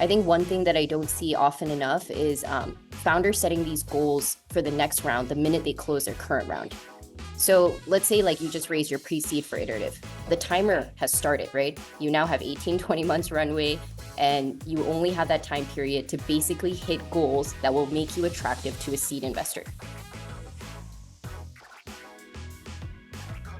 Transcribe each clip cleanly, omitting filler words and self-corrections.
I think one thing that I don't see often enough is founders setting these goals for the next round the minute they close their current round. So let's say like you just raised your pre-seed for Iterative. The timer has started, right? You now have 18, 20 months runway, and you only have that time period to basically hit goals that will make you attractive to a seed investor.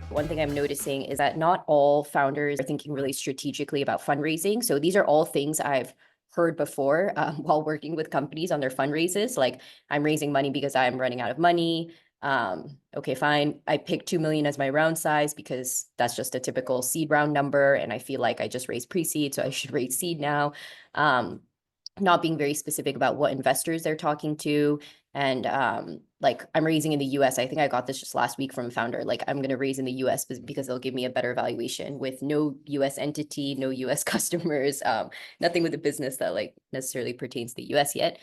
One thing I'm noticing is that not all founders are thinking really strategically about fundraising. So these are all things I've heard before while working with companies on their fundraises. Like, I'm raising money because I'm running out of money. Okay, fine. I picked 2 million as my round size because that's just a typical seed round number. And I feel like I just raised pre-seed, so I should raise seed now. Not being very specific about what investors they're talking to. And like, I'm raising in the US. I think I got this just last week from a founder. Like, I'm going to raise in the US because they'll give me a better valuation with no US entity, no US customers, nothing with the business that like necessarily pertains to the US yet.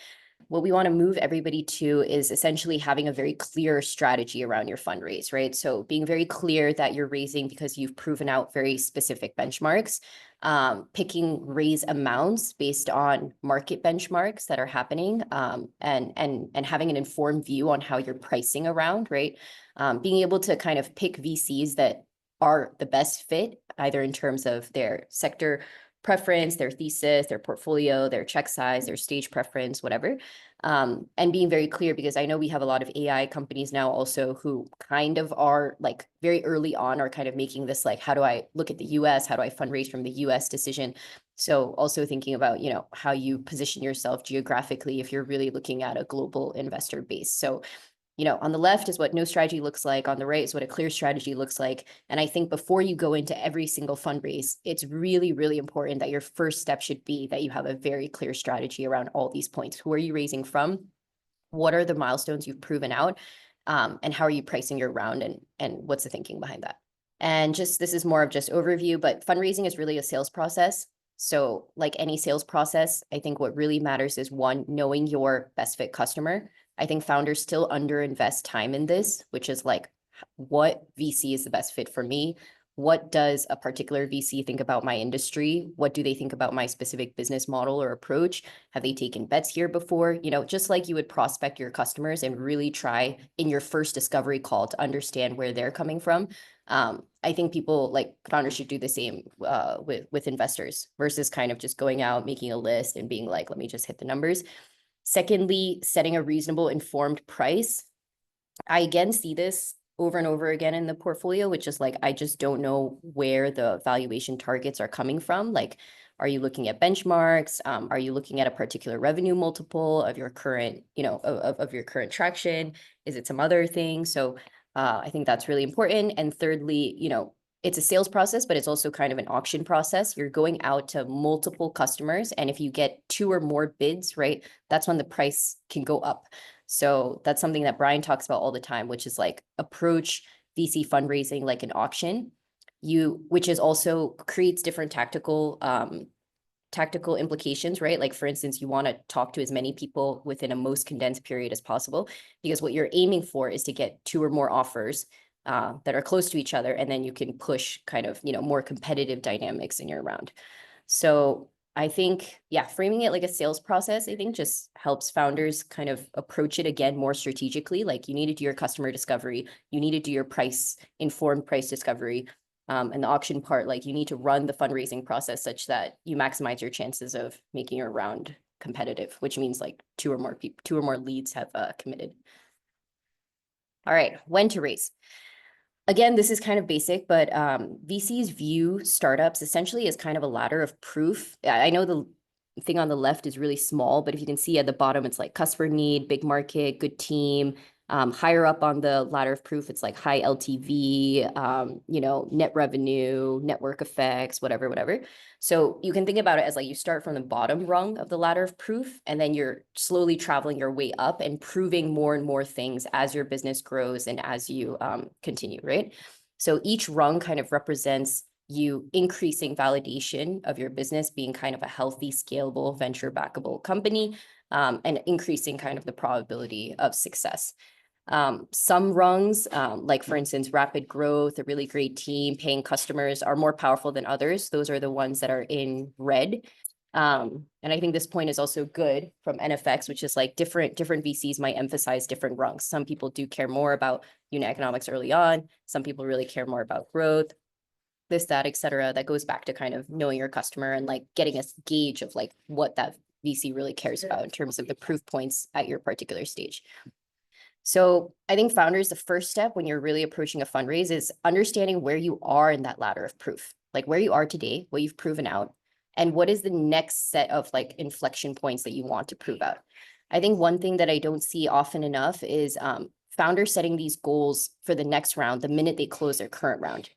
What we want to move everybody to is essentially having a very clear strategy around your fundraise, right? So being very clear that you're raising because you've proven out very specific benchmarks, picking raise amounts based on market benchmarks that are happening, and having an informed view on how you're pricing around, right? Being able to kind of pick VCs that are the best fit, either in terms of their sector preference, their thesis, their portfolio, their check size, their stage preference, whatever. And being very clear, because I know we have a lot of AI companies now also who kind of are like very early on are kind of making this like, how do I look at the US? How do I fundraise from the US decision? So also thinking about, you know, how you position yourself geographically if you're really looking at a global investor base. So, you know, on the left is what no strategy looks like. On the right is what a clear strategy looks like. And I think before you go into every single fundraise, it's really, really important that your first step should be that you have a very clear strategy around all these points. Who are you raising from? What are the milestones you've proven out? And how are you pricing your round, and what's the thinking behind that? And just, this is more of just overview, but fundraising is really a sales process. So like any sales process, I think what really matters is one, knowing your best fit customer. I think founders still underinvest time in this, which is like, what VC is the best fit for me? What does a particular VC think about my industry? What do they think about my specific business model or approach? Have they taken bets here before? You know, just like you would prospect your customers and really try in your first discovery call to understand where they're coming from. I think people like founders should do the same with investors versus kind of just going out, making a list and being like, let me just hit the numbers. Secondly, setting a reasonable informed price. I again see this over and over again in the portfolio, which is like, I just don't know where the valuation targets are coming from. Like, are you looking at benchmarks? Are you looking at a particular revenue multiple of your current, you know, of your current traction? Is it some other thing? So I think that's really important. And thirdly, you know, it's a sales process, but it's also kind of an auction process. You're going out to multiple customers, and if you get 2 or more bids, right, that's when the price can go up. So that's something that Brian talks about all the time, which is like approach VC fundraising like an auction, which is also creates different tactical implications, right? Like, for instance, you want to talk to as many people within a most condensed period as possible, because what you're aiming for is to get 2 or more offers that are close to each other, and then you can push kind of, you know, more competitive dynamics in your round. So I think, yeah, framing it like a sales process, I think just helps founders kind of approach it again more strategically. Like, you need to do your customer discovery, you need to do your informed price discovery, and the auction part, like, you need to run the fundraising process such that you maximize your chances of making your round competitive, which means like 2 or more leads have committed. All right, when to raise. Again, this is kind of basic, but VCs view startups essentially as kind of a ladder of proof. I know the thing on the left is really small, but if you can see at the bottom, it's like customer need, big market, good team. Higher up on the ladder of proof, it's like high LTV, you know, net revenue, network effects, whatever. So you can think about it as like, you start from the bottom rung of the ladder of proof, and then you're slowly traveling your way up and proving more and more things as your business grows and as you continue, right? So each rung kind of represents you increasing validation of your business being kind of a healthy, scalable, venture backable company, and increasing kind of the probability of success. Some rungs, like for instance, rapid growth, a really great team, paying customers, are more powerful than others. Those are the ones that are in red. And I think this point is also good from NFX, which is like different VCs might emphasize different rungs. Some people do care more about unit economics early on. Some people really care more about growth, this, that, et cetera. That goes back to kind of knowing your customer and like getting a gauge of like what that VC really cares about in terms of the proof points at your particular stage. So I think founders, the first step when you're really approaching a fundraise is understanding where you are in that ladder of proof, like where you are today, what you've proven out, and what is the next set of like inflection points that you want to prove out. I think one thing that I don't see often enough is founders setting these goals for the next round the minute they close their current round.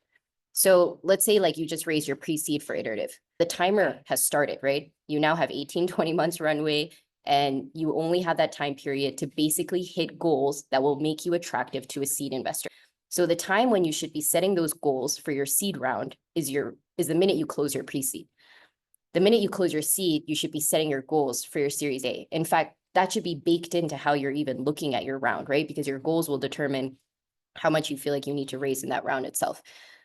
So let's say like you just raised your pre-seed for Iterative. The timer has started, right? You now have 18, 20 months runway, and you only have that time period to basically hit goals that will make you attractive to a seed investor. So the time when you should be setting those goals for your seed round is the minute you close your pre-seed. The minute you close your seed, you should be setting your goals for your Series A. In fact, that should be baked into how you're even looking at your round, right? Because your goals will determine how much you feel like you need to raise in that round itself.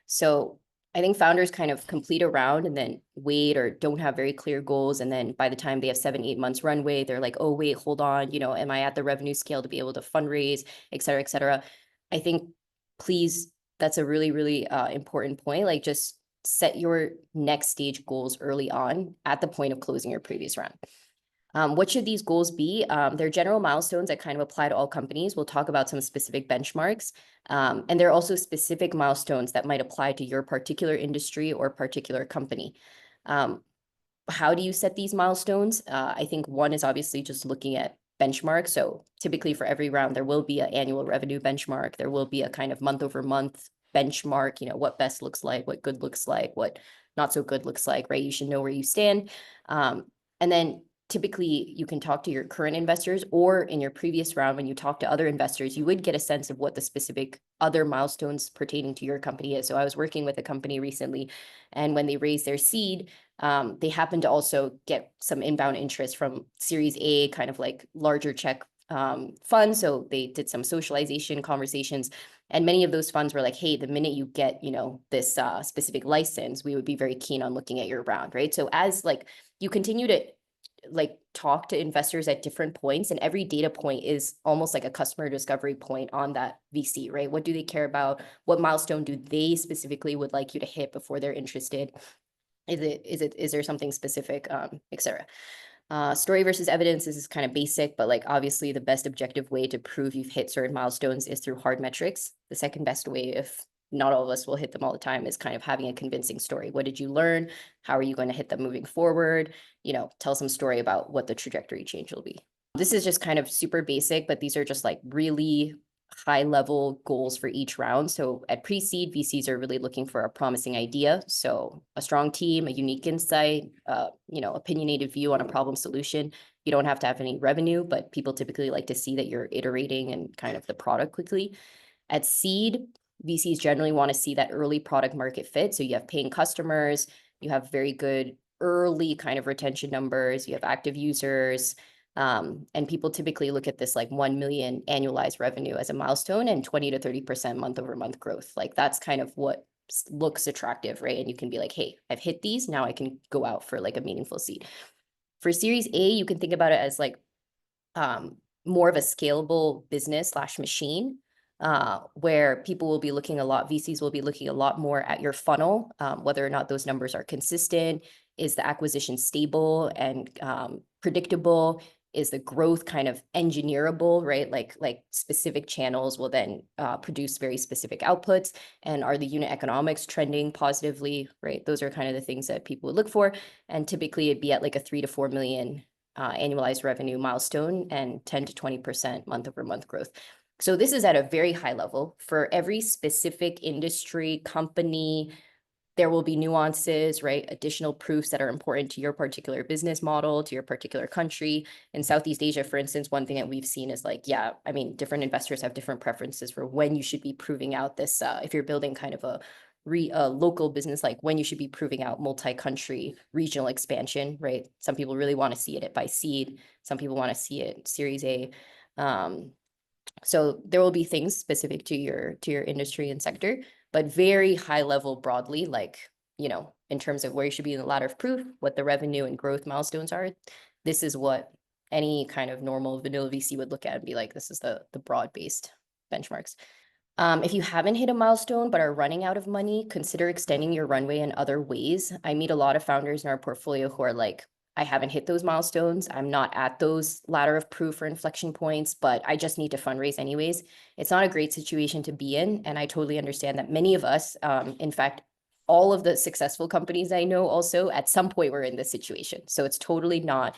So I think founders kind of complete a round and then wait or don't have very clear goals. And then by the time they have 7-8 months runway, they're like, oh, wait, hold on. Am I at the revenue scale to be able to fundraise, et cetera, et cetera. I think, please, that's a really, really important point. Like just set your next stage goals early on at the point of closing your previous round. What should these goals be? They're general milestones that kind of apply to all companies. We'll talk about some specific benchmarks. And there are also specific milestones that might apply to your particular industry or particular company. How do you set these milestones? I think one is obviously just looking at benchmarks. So typically for every round, there will be an annual revenue benchmark. There will be a kind of month over month benchmark, what best looks like, what good looks like, what not so good looks like, right? You should know where you stand. And then typically you can talk to your current investors, or in your previous round, when you talk to other investors, you would get a sense of what the specific other milestones pertaining to your company is. So I was working with a company recently, and when they raised their seed, they happened to also get some inbound interest from Series A, kind of like larger check funds. So they did some socialization conversations, and many of those funds were like, hey, the minute you get, this specific license, we would be very keen on looking at your round, right? So as like you continue to like talk to investors at different points, and every data point is almost like a customer discovery point on that VC, right? What do they care about? What milestone do they specifically would like you to hit before they're interested? Is there something specific, et cetera? Story versus evidence, this is kind of basic, but like obviously the best objective way to prove you've hit certain milestones is through hard metrics. The second best way, if not all of us will hit them all the time, is kind of having a convincing story. What did you learn? How are you going to hit them moving forward? Tell some story about what the trajectory change will be. This is just kind of super basic, but these are just like really high level goals for each round. So at pre-seed, VCs are really looking for a promising idea. So a strong team, a unique insight, opinionated view on a problem solution. You don't have to have any revenue, but people typically like to see that you're iterating and kind of the product quickly. At seed, VCs generally want to see that early product market fit. So you have paying customers, you have very good early kind of retention numbers, you have active users, and people typically look at this like 1 million annualized revenue as a milestone and 20 to 30% month over month growth. Like that's kind of what looks attractive, right? And you can be like, hey, I've hit these, now I can go out for like a meaningful seed. For Series A, you can think about it as like more of a scalable business / machine, where people will be looking VCs will be looking a lot more at your funnel, whether or not those numbers are consistent. Is the acquisition stable and predictable? Is the growth kind of engineerable, right? Like specific channels will then produce very specific outputs. And are the unit economics trending positively, right? Those are kind of the things that people would look for. And typically it'd be at like a 3 to 4 million annualized revenue milestone and 10 to 20% month over month growth. So this is at a very high level. For every specific industry, company, there will be nuances, right? Additional proofs that are important to your particular business model, to your particular country. In Southeast Asia, for instance, one thing that we've seen is like, different investors have different preferences for when you should be proving out this, if you're building kind of a local business, like when you should be proving out multi-country regional expansion, right? Some people really want to see it by seed. Some people want to see it Series A. So there will be things specific to your industry and sector, but very high level broadly, like in terms of where you should be in the ladder of proof, what the revenue and growth milestones are, this is what any kind of normal vanilla VC would look at and be like, this is the broad-based benchmarks. If you haven't hit a milestone but are running out of money, consider extending your runway in other ways. I meet a lot of founders in our portfolio who are like, I haven't hit those milestones. I'm not at those ladder of proof or inflection points, but I just need to fundraise anyways. It's not a great situation to be in. And I totally understand that many of us, in fact, all of the successful companies I know also at some point were in this situation. So it's totally not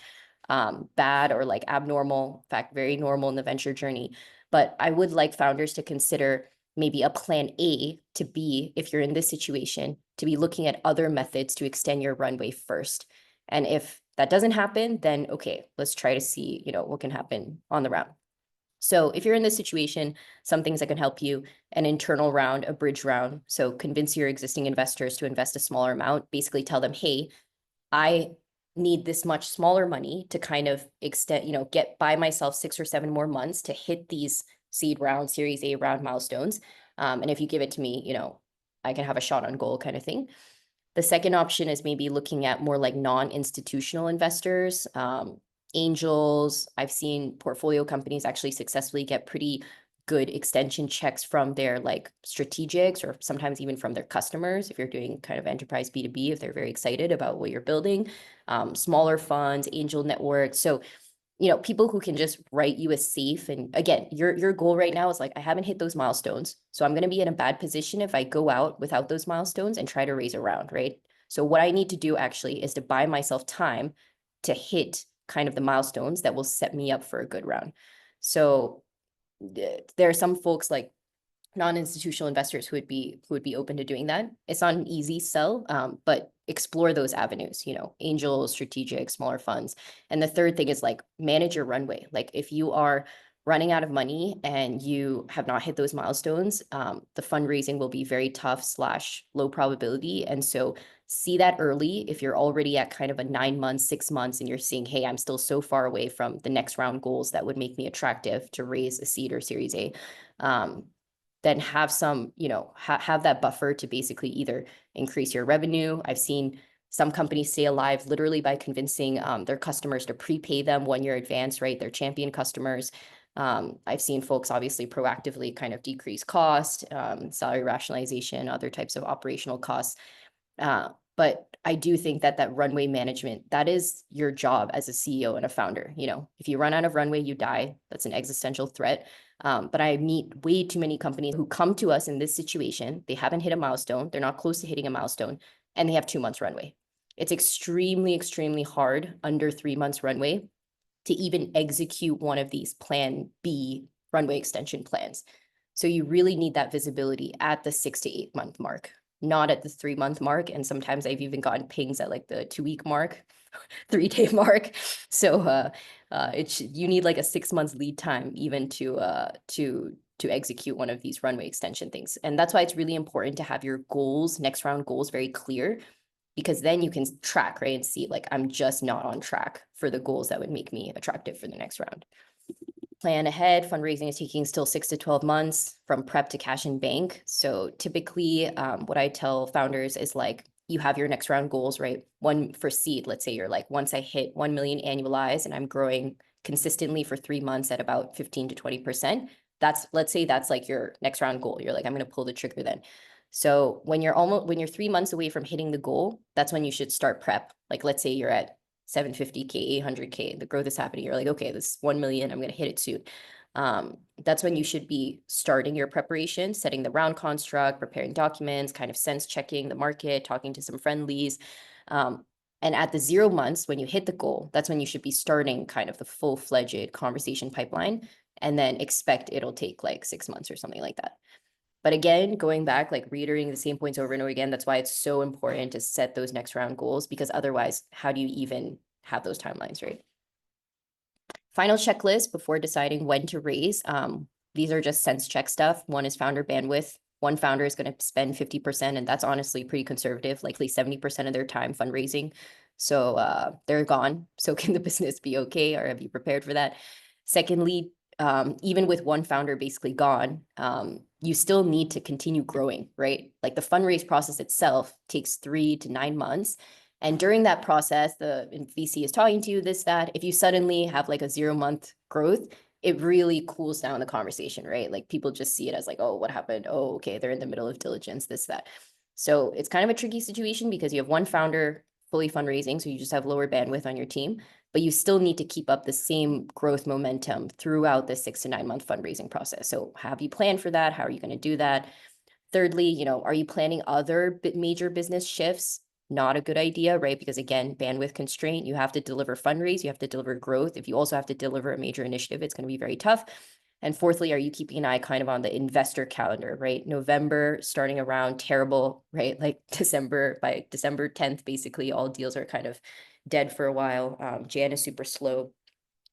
bad or like abnormal, in fact, very normal in the venture journey. But I would like founders to consider maybe a plan A to B, if you're in this situation, to be looking at other methods to extend your runway first. And if that doesn't happen, then okay, let's try to see, what can happen on the round. So if you're in this situation, some things that can help you, an internal round, a bridge round. So convince your existing investors to invest a smaller amount, basically tell them, hey, I need this much smaller money to kind of extend, get by myself 6 or 7 more months to hit these seed round, series A round milestones. And if you give it to me, I can have a shot on goal kind of thing. The second option is maybe looking at more like non-institutional investors, angels. I've seen portfolio companies actually successfully get pretty good extension checks from their like strategics or sometimes even from their customers. If you're doing kind of enterprise B2B, if they're very excited about what you're building, smaller funds, angel networks. So, people who can just write you a safe. And again, your goal right now is like, I haven't hit those milestones. So I'm going to be in a bad position if I go out without those milestones and try to raise a round, right? So what I need to do actually is to buy myself time to hit kind of the milestones that will set me up for a good round. So there are some folks like non-institutional investors who would be open to doing that. It's not an easy sell, but explore those avenues, angels, strategic, smaller funds. And the third thing is like manage your runway. Like if you are running out of money and you have not hit those milestones, the fundraising will be very tough / low probability. And so see that early. If you're already at kind of a 9 months, 6 months, and you're seeing, hey, I'm still so far away from the next round goals that would make me attractive to raise a seed or series A, then have some, have that buffer to basically either increase your revenue. I've seen some companies stay alive literally by convincing their customers to prepay them 1 year advance, right? Their champion customers. I've seen folks obviously proactively kind of decrease cost, salary rationalization, other types of operational costs. But I do think that runway management, that is your job as a CEO and a founder. If you run out of runway, you die. That's an existential threat. But I meet way too many companies who come to us in this situation. They haven't hit a milestone. They're not close to hitting a milestone, and they have 2 months runway. It's extremely, extremely hard under 3 months runway to even execute one of these plan B runway extension plans. So you really need that visibility at the 6 to 8 month mark, not at the 3 month mark. And sometimes I've even gotten pings at like the 2 week mark, 3 day mark. So you need like a 6 months lead time even to execute one of these runway extension things. And that's why it's really important to have your goals, next round goals, very clear, because then you can track, right? And see like, I'm just not on track for the goals that would make me attractive for the next round. Plan ahead. Fundraising is taking still 6 to 12 months from prep to cash in bank. So typically what I tell founders is like, you have your next round goals, right? One for seed, let's say you're like, once I hit 1 million annualized and I'm growing consistently for 3 months at about 15 to 20%, let's say that's like your next round goal. You're like, I'm going to pull the trigger then. So when you're 3 months away from hitting the goal, that's when you should start prep. Like, let's say you're at 750K, 800K, the growth is happening. You're like, okay, this 1 million, I'm going to hit it soon. That's when you should be starting your preparation, setting the round construct, preparing documents, kind of sense checking the market, talking to some friendlies. And at the 0 months, when you hit the goal, that's when you should be starting kind of the full-fledged conversation pipeline, and then expect it'll take like 6 months or something like that. But again, going back, like reiterating the same points over and over again, that's why it's so important to set those next round goals, because otherwise, how do you even have those timelines, right? Final checklist before deciding when to raise. These are just sense check stuff. One is founder bandwidth. One founder is going to spend 50%, and that's honestly pretty conservative, likely 70% of their time fundraising. So they're gone. So can the business be okay, or have you prepared for that? Secondly, even with one founder basically gone, you still need to continue growing, right? Like the fundraise process itself takes 3 to 9 months. And during that process, the VC is talking to you, this, that. If you suddenly have like a 0-month growth, it really cools down the conversation, right? Like people just see it as like, oh, what happened? Oh, okay, they're in the middle of diligence, this, that. So it's kind of a tricky situation because you have one founder fully fundraising, so you just have lower bandwidth on your team, but you still need to keep up the same growth momentum throughout the 6 to 9 month fundraising process. So have you planned for that? How are you going to do that? Thirdly, are you planning other major business shifts? Not a good idea, right? Because again, bandwidth constraint, you have to deliver fundraise, you have to deliver growth. If you also have to deliver a major initiative, it's going to be very tough. And fourthly, are you keeping an eye kind of on the investor calendar, right? November starting around terrible, right? Like by December 10th, basically all deals are kind of dead for a while. Jan is super slow.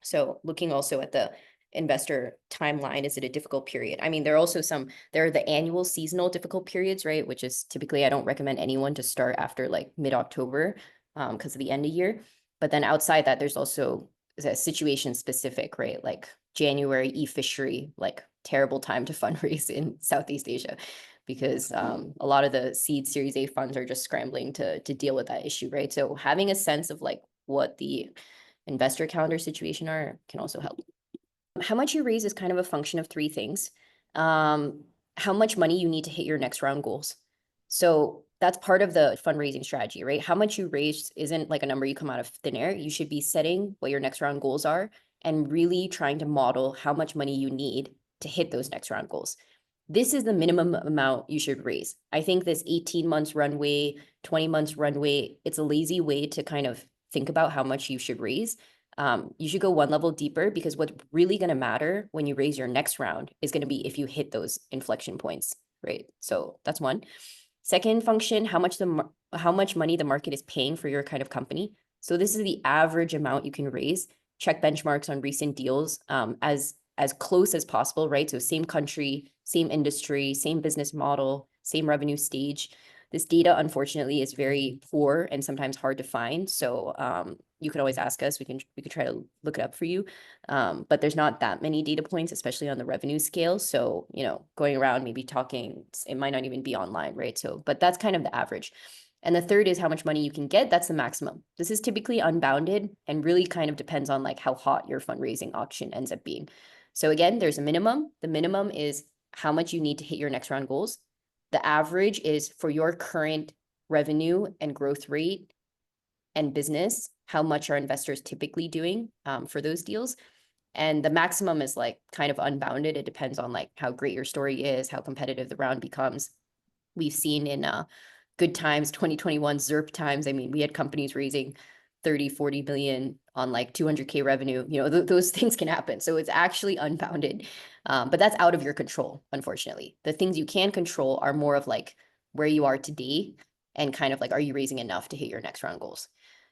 So looking also at the investor timeline, is it a difficult period? I mean, there are the annual seasonal difficult periods, right? Which is typically, I don't recommend anyone to start after like mid-October because of the end of year. But then outside that, there's also situation specific, right? Like January e-fishery, like terrible time to fundraise in Southeast Asia because a lot of the seed Series A funds are just scrambling to deal with that issue, right? So having a sense of like what the investor calendar situation can also help. How much you raise is kind of a function of three things. How much money you need to hit your next round goals. So that's part of the fundraising strategy, right? How much you raise isn't like a number you come out of thin air. You should be setting what your next round goals are and really trying to model how much money you need to hit those next round goals. This is the minimum amount you should raise. I think this 18 months runway, 20 months runway, it's a lazy way to kind of think about how much you should raise. You should go one level deeper because what's really going to matter when you raise your next round is going to be if you hit those inflection points, right? So that's one. Second function, how much money the market is paying for your kind of company. So this is the average amount you can raise. Check benchmarks on recent deals as close as possible, right? So same country, same industry, same business model, same revenue stage. This data, unfortunately, is very poor and sometimes hard to find. So you could always ask us. We could try to look it up for you. But there's not that many data points, especially on the revenue scale. So, going around maybe talking, it might not even be online, right? So, but that's kind of the average. And the third is how much money you can get. That's the maximum. This is typically unbounded and really kind of depends on like how hot your fundraising auction ends up being. So again, there's a minimum. The minimum is how much you need to hit your next round goals. The average is for your current revenue and growth rate and business, how much are investors typically doing for those deals? And the maximum is like kind of unbounded. It depends on like how great your story is, how competitive the round becomes. We've seen in good times, 2021 ZERP times. I mean, we had companies raising 30, 40 million on like 200K revenue. Those things can happen. So it's actually unbounded, but that's out of your control, unfortunately. The things you can control are more of like where you are today and kind of like, are you raising enough to hit your next round goals?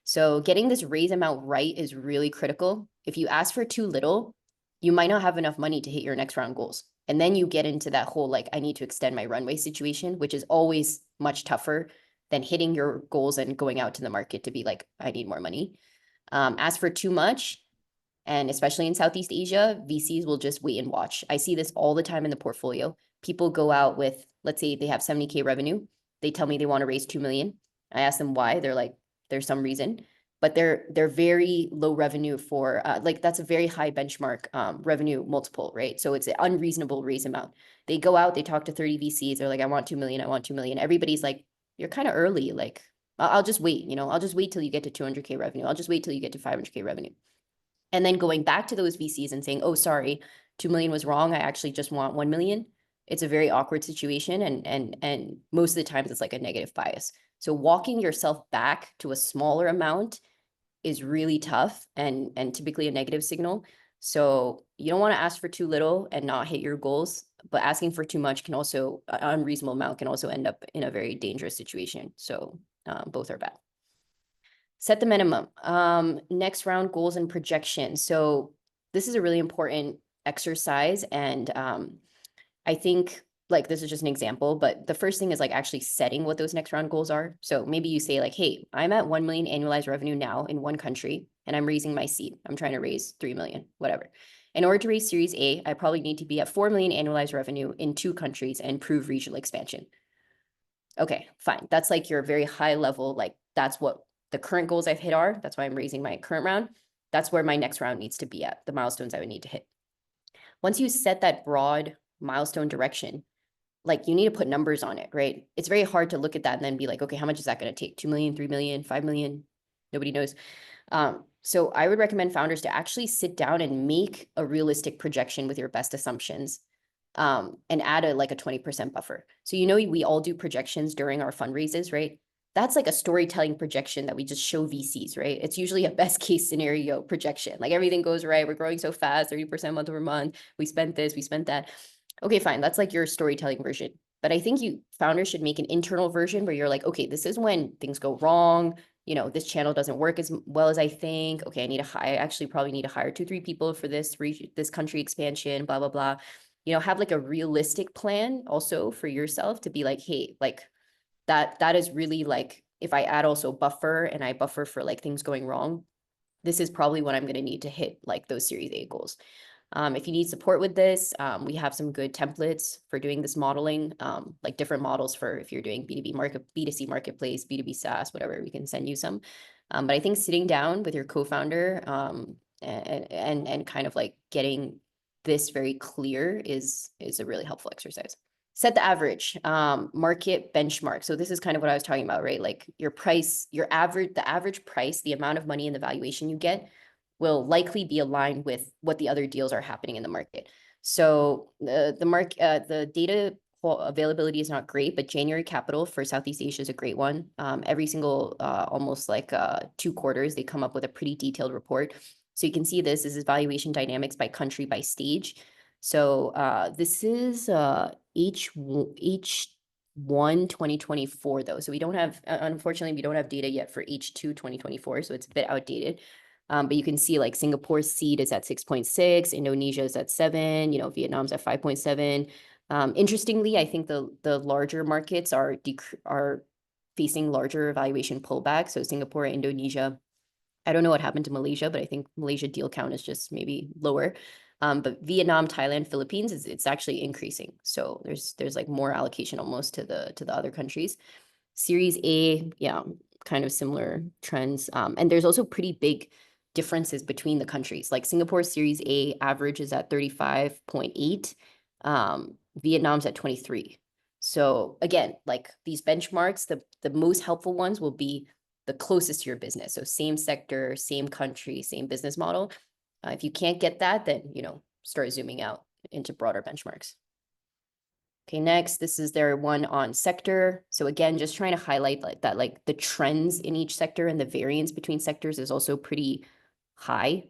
So getting this raise amount right is really critical. If you ask for too little, you might not have enough money to hit your next round goals. And then you get into that whole, like, I need to extend my runway situation, which is always much tougher than hitting your goals and going out to the market to be like, I need more money. Ask for too much, and especially in Southeast Asia, VCs will just wait and watch. I see this all the time in the portfolio. People go out with, let's say they have 70K revenue. They tell me they want to raise 2 million. I ask them why. They're like, there's some reason, but they're very low revenue for like that's a very high benchmark revenue multiple, right? So it's an unreasonable raise amount. They go out, they talk to 30 VCs. They're like, I want 2 million. I want 2 million. Everybody's like, you're kind of early. Like, I'll just wait. I'll just wait till you get to 200K revenue. I'll just wait till you get to 500K revenue. And then going back to those VCs and saying, oh, sorry, 2 million was wrong. I actually just want 1 million. It's a very awkward situation. And most of the times it's like a negative bias. So walking yourself back to a smaller amount is really tough and typically a negative signal. So you don't want to ask for too little and not hit your goals, but asking for too much can also, an unreasonable amount can also end up in a very dangerous situation. So both are bad. Set the minimum. Next round goals and projections. So this is a really important exercise. And I think like this is just an example, but the first thing is like actually setting what those next round goals are. So maybe you say like, hey, I'm at 1 million annualized revenue now in one country. and I'm raising my seed. I'm trying to raise 3 million, whatever. In order to raise Series A, I probably need to be at 4 million annualized revenue in 2 countries and prove regional expansion. Okay, fine. That's like your very high level, like that's what the current goals I've hit are. That's why I'm raising my current round. That's where my next round needs to be at, the milestones I would need to hit. Once you set that broad milestone direction, like you need to put numbers on it, right? It's very hard to look at that and then be like, okay, how much is that going to take? 2 million, 3 million, 5 million? Nobody knows. So I would recommend founders to actually sit down and make a realistic projection with your best assumptions, and add like a 20% buffer. So, we all do projections during our fundraisers, right? That's like a storytelling projection that we just show VCs, right? It's usually a best case scenario projection. Like everything goes right. We're growing so fast, 30% month over month. We spent this, we spent that. Okay, fine. That's like your storytelling version. But I think founders should make an internal version where you're like, okay, this is when things go wrong. This channel doesn't work as well as I think. Okay, I actually probably need to hire 2-3 people for this country expansion, blah, blah, blah. Have like a realistic plan also for yourself to be like, hey, like that is really like, if I add also buffer and I buffer for like things going wrong, this is probably what I'm going to need to hit like those Series A goals. If you need support with this, we have some good templates for doing this modeling, like different models for if you're doing B2B market, B2C marketplace, B2B SaaS, whatever, we can send you some. But I think sitting down with your co-founder, and kind of like getting this very clear is a really helpful exercise. Set the average, market benchmark. So this is kind of what I was talking about, right? Like your price, the average price, the amount of money and the valuation you get will likely be aligned with what the other deals are happening in the market. So the data availability is not great, but January Capital for Southeast Asia is a great one. Every single almost like 2 quarters, they come up with a pretty detailed report. So you can see this is valuation dynamics by country, by stage. So this is H1 2024 though. So we don't have, unfortunately, we don't have data yet for H2 2024. So it's a bit outdated. But you can see like Singapore's seed is at 6.6, Indonesia is at 7, Vietnam's at 5.7. Interestingly, I think the larger markets are facing larger valuation pullback. So Singapore, Indonesia. I don't know what happened to Malaysia, but I think Malaysia deal count is just maybe lower. But Vietnam, Thailand, Philippines it's actually increasing. So there's like more allocation almost to the other countries. Series A, yeah, kind of similar trends. And there's also pretty big differences between the countries. Like Singapore Series A average is at 35.8, Vietnam's at 23. So again, like these benchmarks, the most helpful ones will be the closest to your business. So same sector, same country, same business model. If you can't get that, then, start zooming out into broader benchmarks. Okay, next, this is their one on sector. So again, just trying to highlight like the trends in each sector and the variance between sectors is also pretty high.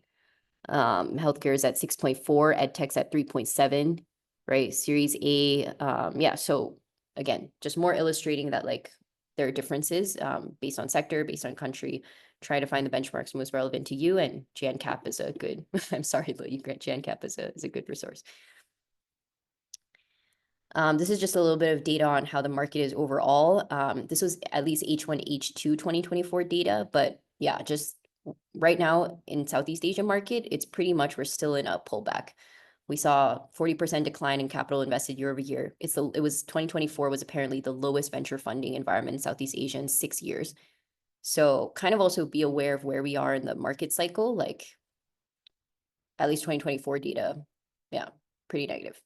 Healthcare is at 6.4, edtech's at 3.7, right? Series A, yeah. So again, just more illustrating that like there are differences based on sector, based on country. Try to find the benchmarks most relevant to you, and JanCap is a good. I'm sorry, but JanCap is a good resource. This is just a little bit of data on how the market is overall. This was at least H1, H2 2024 data, but yeah, just right now in Southeast Asia market, it's pretty much we're still in a pullback. We saw 40% decline in capital invested year over year. 2024 was apparently the lowest venture funding environment in Southeast Asia in 6 years. So kind of also be aware of where we are in the market cycle, like at least 2024 data, yeah, pretty negative.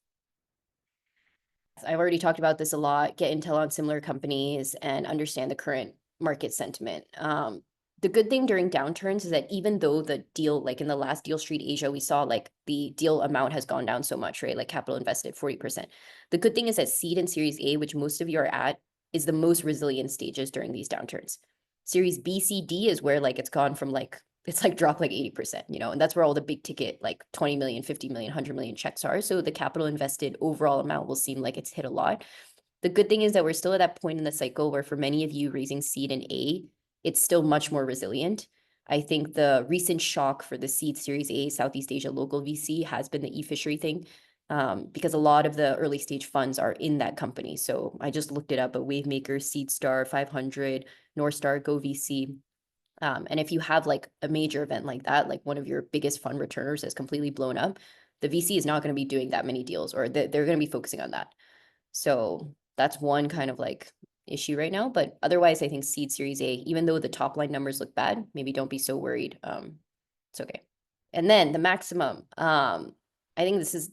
I've already talked about this a lot, get intel on similar companies and understand the current market sentiment. The good thing during downturns is that even though the deal, like in the last Deal Street Asia, we saw like the deal amount has gone down so much, right? Like capital invested 40%. The good thing is that seed and Series A, which most of you are at, is the most resilient stages during these downturns. Series B, C, D is where like it's gone from like, it's like dropped like 80%, and that's where all the big ticket, like 20 million, 50 million, 100 million checks are. So the capital invested overall amount will seem like it's hit a lot. The good thing is that we're still at that point in the cycle where for many of you raising seed and A, it's still much more resilient. I think the recent shock for the seed Series A Southeast Asia local VC has been the e-fishery thing, because a lot of the early stage funds are in that company. So I just looked it up, but Wavemaker, Seedstar, 500, Northstar, Go VC, And if you have like a major event like that, like one of your biggest fund returners is completely blown up, the VC is not going to be doing that many deals, or they're going to be focusing on that. So that's one kind of like issue right now. But otherwise, I think seed series A, even though the top line numbers look bad, maybe don't be so worried. It's okay. And then the maximum. I think this is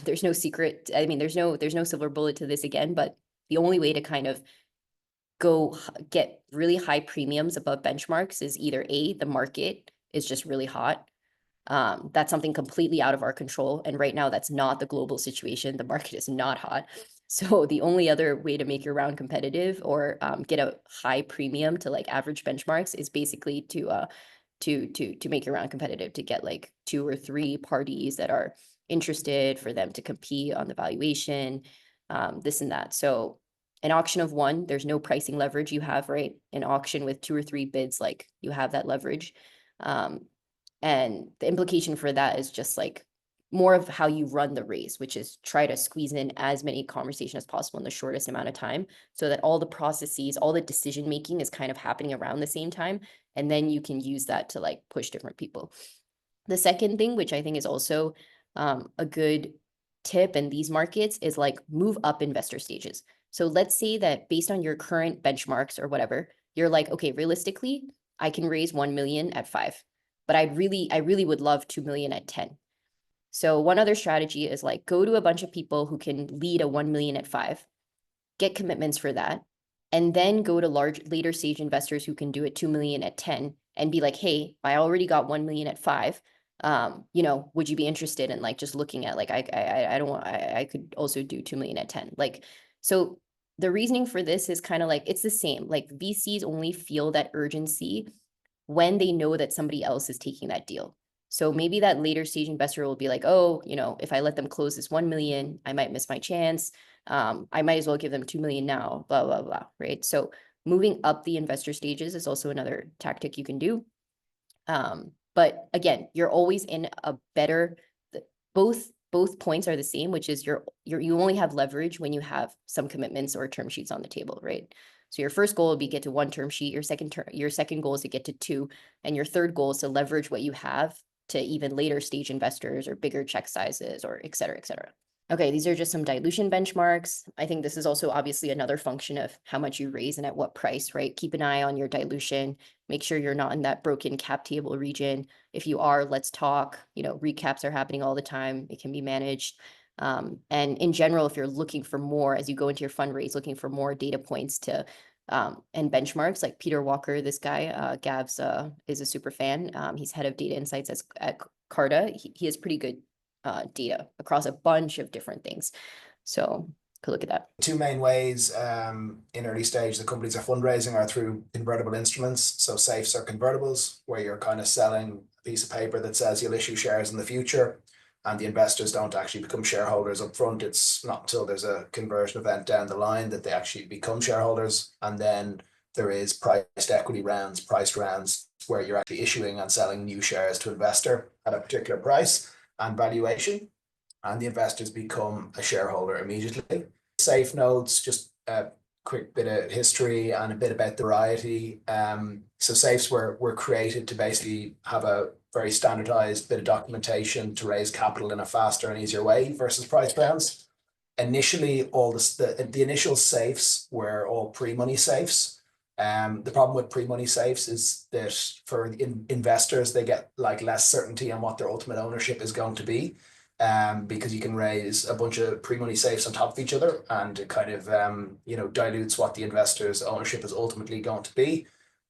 there's no secret. I mean, there's no silver bullet to this again, but the only way to kind of get really high premiums above benchmarks is either A, the market is just really hot. That's something completely out of our control. And right now, that's not the global situation. The market is not hot. So the only other way to make your round competitive or get a high premium to like average benchmarks is basically to make your round competitive, to get like 2 or 3 parties that are interested for them to compete on the valuation, this and that. So an auction of one, there's no pricing leverage you have, right? An auction with 2 or 3 bids, like you have that leverage. And the implication for that is just like more of how you run the race, which is try to squeeze in as many conversations as possible in the shortest amount of time, so that all the processes, all the decision making is kind of happening around the same time. And then you can use that to like push different people. The second thing, which I think is also a good tip in these markets, is like move up investor stages. So let's say that based on your current benchmarks or whatever, you're like, okay, realistically, I can raise 1 million at 5, but I really would love 2 million at 10. So one other strategy is like go to a bunch of people who can lead a 1 million at 5, get commitments for that, and then go to later stage investors who can do it 2 million at 10 and be like, hey, I already got 1 million at 5. Would you be interested in like just looking at like I don't want I could also do 2 million at 10. Like, so the reasoning for this is kind of like it's the same. Like VCs only feel that urgency when they know that somebody else is taking that deal. So maybe that later stage investor will be like, oh, if I let them close this 1 million, I might miss my chance. I might as well give them 2 million now, blah, blah, blah, right? So moving up the investor stages is also another tactic you can do. But again, you're always in a better, both points are the same, which is you only have leverage when you have some commitments or term sheets on the table, right? So your first goal would be get to 1 term sheet, your second goal is to get to 2, and your third goal is to leverage what you have to even later stage investors or bigger check sizes or et cetera, et cetera. Okay, these are just some dilution benchmarks. I think this is also obviously another function of how much you raise and at what price, right? Keep an eye on your dilution. Make sure you're not in that broken cap table region. If you are, let's talk. Recaps are happening all the time. It can be managed. And in general, if you're looking for more as you go into your fundraise, looking for more data points to and benchmarks, like Peter Walker, this guy, Gav's is a super fan. He's head of data insights at Carta. He has pretty good data across a bunch of different things. So could look at that. 2 main ways in early stage the companies are fundraising are through convertible instruments. So safes are convertibles, where you're kind of selling a piece of paper that says you'll issue shares in the future, and the investors don't actually become shareholders up front. It's not until there's a conversion event down the line that they actually become shareholders. And then there is priced equity rounds, priced rounds, where you're actually issuing and selling new shares to investor at a particular price and valuation, and the investors become a shareholder immediately. Safe notes, just a quick bit of history and a bit about the variety. So safes were created to basically have a very standardized bit of documentation to raise capital in a faster and easier way versus price rounds. Initially, all the initial safes were all pre-money safes. The problem with pre-money safes is that for investors, they get like less certainty on what their ultimate ownership is going to be, because you can raise a bunch of pre-money safes on top of each other, and it kind of dilutes what the investor's ownership is ultimately going to be.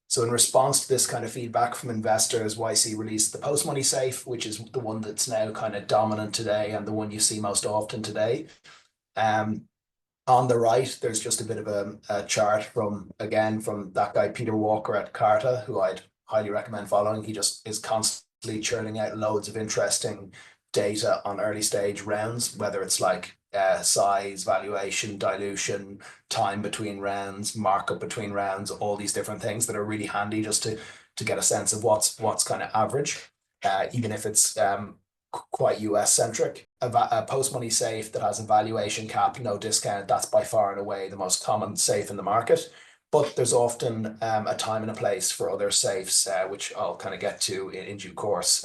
So in response to this kind of feedback from investors, YC released the post-money safe, which is the one that's now kind of dominant today and the one you see most often today. On the right, there's just a bit of a chart from that guy, Peter Walker at Carta, who I'd highly recommend following. He just is constantly churning out loads of interesting data on early stage rounds, whether it's like size, valuation, dilution, time between rounds, markup between rounds, all these different things that are really handy just to get a sense of what's kind of average, even if it's quite US centric. A post money safe that has a valuation cap, no discount, that's by far and away the most common safe in the market. But there's often a time and a place for other safes, which I'll kind of get to in due course.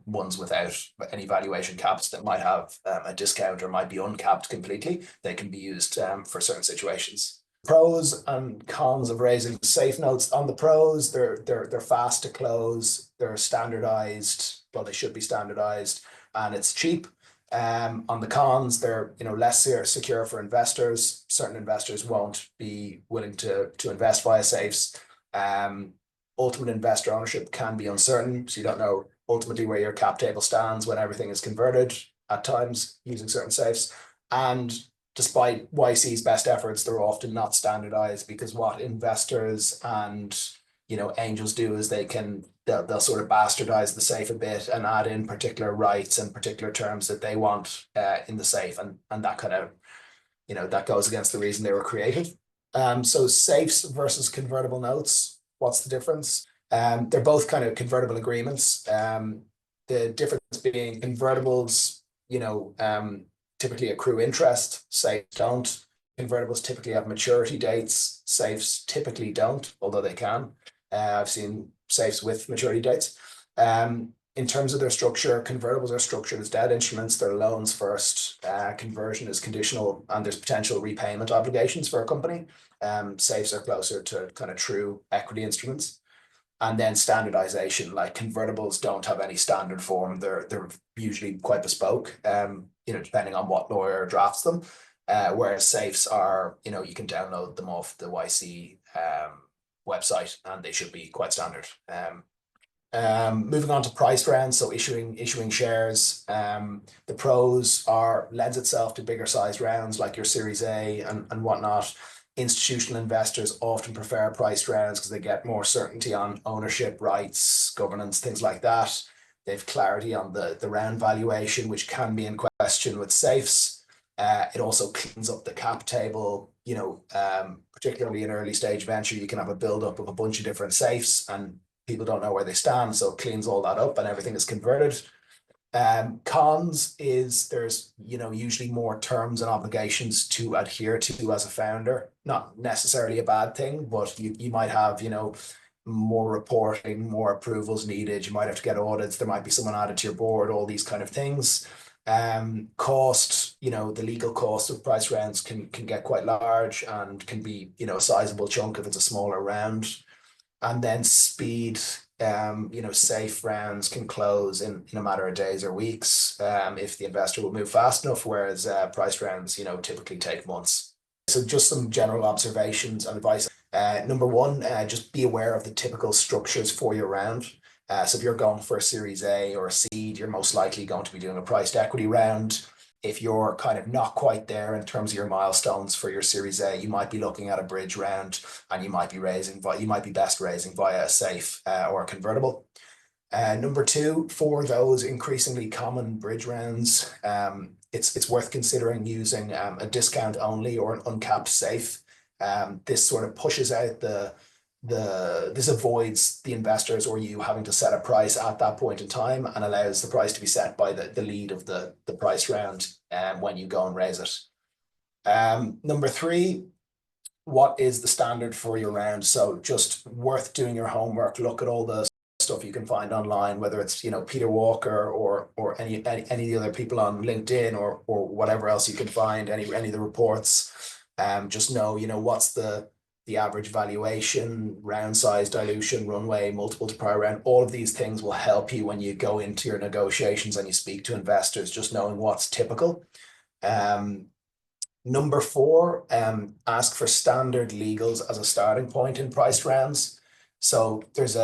Ones without any valuation caps that might have a discount or might be uncapped completely. They can be used for certain situations. Pros and cons of raising safe notes. On the pros, they're fast to close. They're standardized. Well, they should be standardized, and it's cheap. On the cons, they're less secure for investors. Certain investors won't be willing to invest via safes. Ultimate investor ownership can be uncertain, so you don't know ultimately where your cap table stands when everything is converted at times using certain safes. And despite YC's best efforts, they're often not standardized, because what investors and angels do is they'll sort of bastardize the safe a bit and add in particular rights and particular terms that they want in the safe, and that kind of that goes against the reason they were created. So safes versus convertible notes, what's the difference? They're both kind of convertible agreements. The difference being convertibles typically accrue interest, safes don't. Convertibles typically have maturity dates, safes typically don't, although they can. I've seen safes with maturity dates. In terms of their structure, convertibles are structured as debt instruments. They're loans first. Conversion is conditional, and there's potential repayment obligations for a company. Safes are closer to kind of true equity instruments. And then standardization, like convertibles don't have any standard form. They're usually quite bespoke, depending on what lawyer drafts them. Whereas safes are, you can download them off the YC website, and they should be quite standard. Moving on to price rounds, so issuing shares. The pros lends itself to bigger size rounds like your Series A and whatnot. Institutional investors often prefer priced rounds because they get more certainty on ownership, rights, governance, things like that. They have clarity on the round valuation, which can be in question with safes. It also cleans up the cap table. Particularly in early stage venture, you can have a buildup of a bunch of different safes and people don't know where they stand. So it cleans all that up and everything is converted. Cons is there's usually more terms and obligations to adhere to as a founder. Not necessarily a bad thing, but you might have more reporting, more approvals needed. You might have to get audits. There might be someone added to your board. All these kind of things. Cost, the legal cost of price rounds can get quite large and can be a sizable chunk if it's a smaller round. And then speed. Safe rounds can close in a matter of days or weeks if the investor will move fast enough, whereas price rounds, typically take months. So just some general observations and advice. Number one, just be aware of the typical structures for your round. So if you're going for a Series A or a seed, you're most likely going to be doing a priced equity round. If you're kind of not quite there in terms of your milestones for your Series A, you might be looking at a bridge round, and you might be best raising via a safe or a convertible. Number two, for those increasingly common bridge rounds, it's worth considering using a discount only or an uncapped safe. This sort of pushes out this avoids the investors or you having to set a price at that point in time, and allows the price to be set by the lead of the price round when you go and raise it. Number three, what is the standard for your round? So just worth doing your homework. Look at all the stuff you can find online, whether it's Peter Walker or any of the other people on LinkedIn or whatever else you can find, any of the reports. Just know what's the average valuation, round size, dilution, runway, multiple to prior round. All of these things will help you when you go into your negotiations and you speak to investors, just knowing what's typical. Number four, ask for standard legals as a starting point in priced rounds. So there's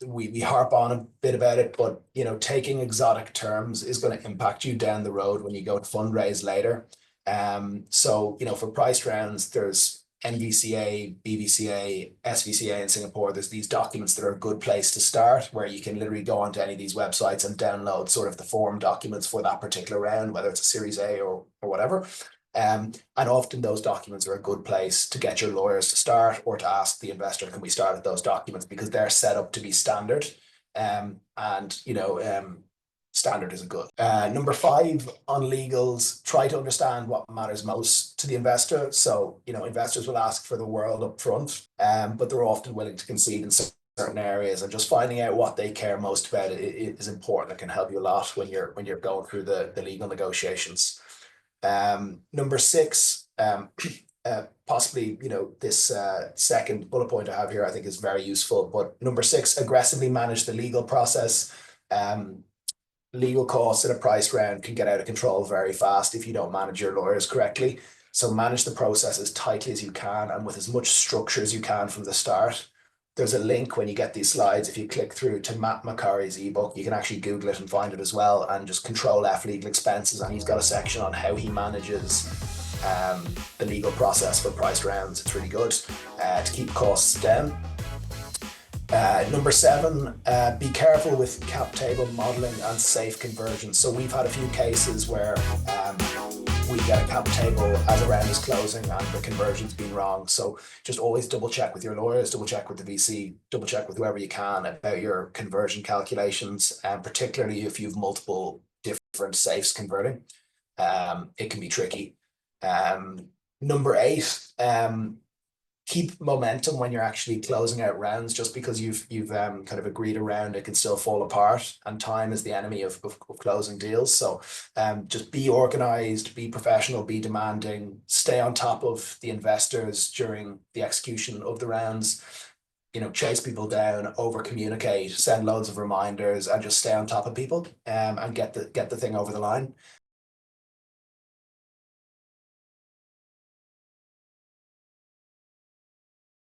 we harp on a bit about it, but taking exotic terms is going to impact you down the road when you go to fundraise later. So for priced rounds, there's NVCA, BVCA, SVCA in Singapore. There's these documents that are a good place to start, where you can literally go onto any of these websites and download sort of the form documents for that particular round, whether it's a Series A or whatever. And often those documents are a good place to get your lawyers to start, or to ask the investor, can we start at those documents, because they're set up to be standard. standard isn't good. Number 5 on legals, try to understand what matters most to the investor. So, investors will ask for the world up front, but they're often willing to concede in certain areas, and just finding out what they care most about it is important. It can help you a lot when you're going through the legal negotiations. Number 6, possibly, this second bullet point I have here, I think is very useful. But number 6, aggressively manage the legal process. Legal costs in a price round can get out of control very fast if you don't manage your lawyers correctly. So manage the process as tightly as you can and with as much structure as you can from the start. There's a link when you get these slides. If you click through to Matt McCurry's ebook, you can actually Google it and find it as well, and just Control F legal expenses. And he's got a section on how he manages the legal process for priced rounds. It's really good to keep costs down. Number 7, be careful with cap table modeling and safe conversion. So we've had a few cases where we get a cap table as a round is closing and the conversion's been wrong. So just always double check with your lawyers, double check with the VC, double check with whoever you can about your conversion calculations, and particularly if you've multiple different safes converting. It can be tricky. Number 8, keep momentum when you're actually closing out rounds. Just because you've kind of agreed a round, it can still fall apart, and time is the enemy of closing deals. So just be organized, be professional, be demanding, stay on top of the investors during the execution of the rounds. Chase people down, over communicate, send loads of reminders, and just stay on top of people and get the thing over the line.